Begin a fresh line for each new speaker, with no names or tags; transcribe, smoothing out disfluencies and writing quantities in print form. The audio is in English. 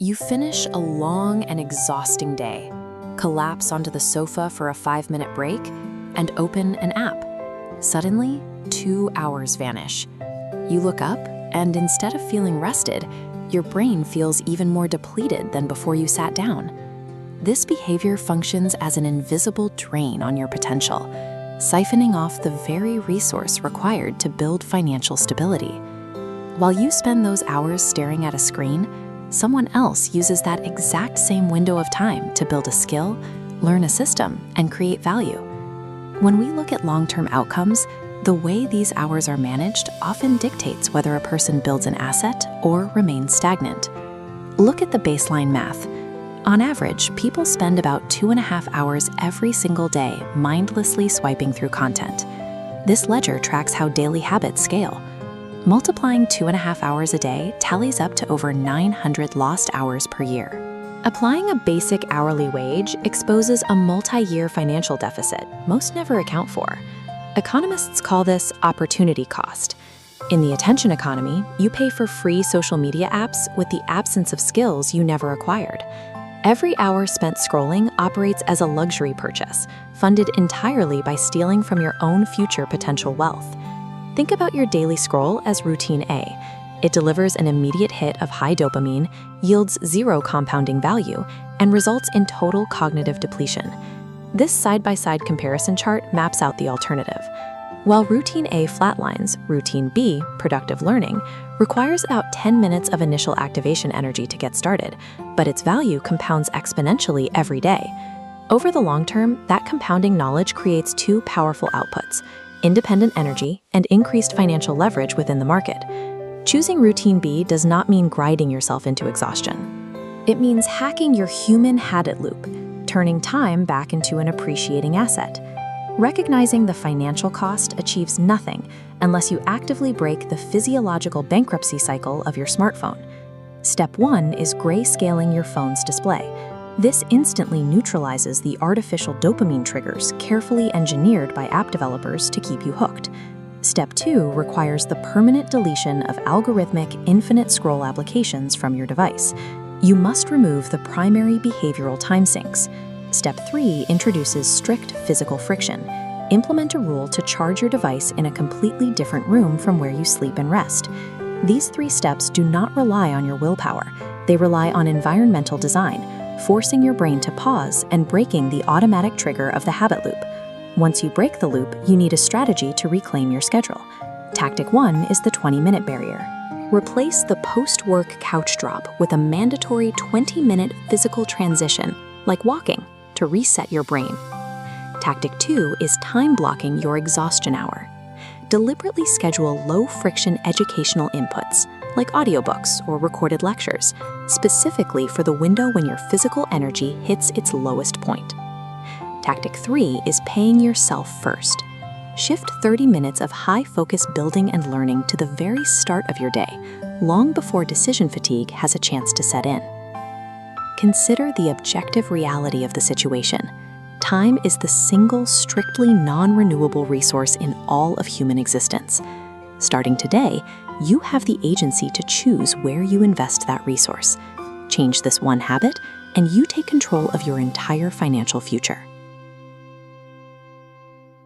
You finish a long and exhausting day, collapse onto the sofa for a 5-minute break, and open an app. Suddenly, 2 hours vanish. You look up, and instead of feeling rested, your brain feels even more depleted than before you sat down. This behavior functions as an invisible drain on your potential, siphoning off the very resource required to build financial stability. While you spend those hours staring at a screen, someone else uses that exact same window of time to build a skill, learn a system, and create value. When we look at long-term outcomes, the way these hours are managed often dictates whether a person builds an asset or remains stagnant. Look at the baseline math. On average, people spend about 2.5 hours every single day mindlessly swiping through content. This ledger tracks how daily habits scale. Multiplying 2.5 hours a day tallies up to over 900 lost hours per year. Applying a basic hourly wage exposes a multi-year financial deficit most never account for. Economists call this opportunity cost. In the attention economy, you pay for free social media apps with the absence of skills you never acquired. Every hour spent scrolling operates as a luxury purchase, funded entirely by stealing from your own future potential wealth. Think about your daily scroll as routine A. It delivers an immediate hit of high dopamine, yields zero compounding value, and results in total cognitive depletion. This side-by-side comparison chart maps out the alternative. While routine A flatlines, routine B, productive learning, requires about 10 minutes of initial activation energy to get started, but its value compounds exponentially every day. Over the long term, that compounding knowledge creates two powerful outputs: independent energy and increased financial leverage within the market. Choosing routine B does not mean grinding yourself into exhaustion. It means hacking your human habit loop, turning time back into an appreciating asset. Recognizing the financial cost achieves nothing unless you actively break the physiological bankruptcy cycle of your smartphone. Step 1 is grayscaling your phone's display. This instantly neutralizes the artificial dopamine triggers carefully engineered by app developers to keep you hooked. Step 2 requires the permanent deletion of algorithmic infinite scroll applications from your device. You must remove the primary behavioral time sinks. Step 3 introduces strict physical friction. Implement a rule to charge your device in a completely different room from where you sleep and rest. These 3 steps do not rely on your willpower. They rely on environmental design, forcing your brain to pause and breaking the automatic trigger of the habit loop. Once you break the loop, you need a strategy to reclaim your schedule. Tactic 1 is the 20-minute barrier. Replace the post-work couch drop with a mandatory 20-minute physical transition, like walking, to reset your brain. Tactic 2 is time blocking your exhaustion hour. Deliberately schedule low-friction educational inputs, like audiobooks or recorded lectures, specifically for the window when your physical energy hits its lowest point. Tactic 3 is paying yourself first. Shift 30 minutes of high-focus building and learning to the very start of your day, long before decision fatigue has a chance to set in. Consider the objective reality of the situation. Time is the single strictly non-renewable resource in all of human existence. Starting today, you have the agency to choose where you invest that resource. Change this one habit, and you take control of your entire financial future.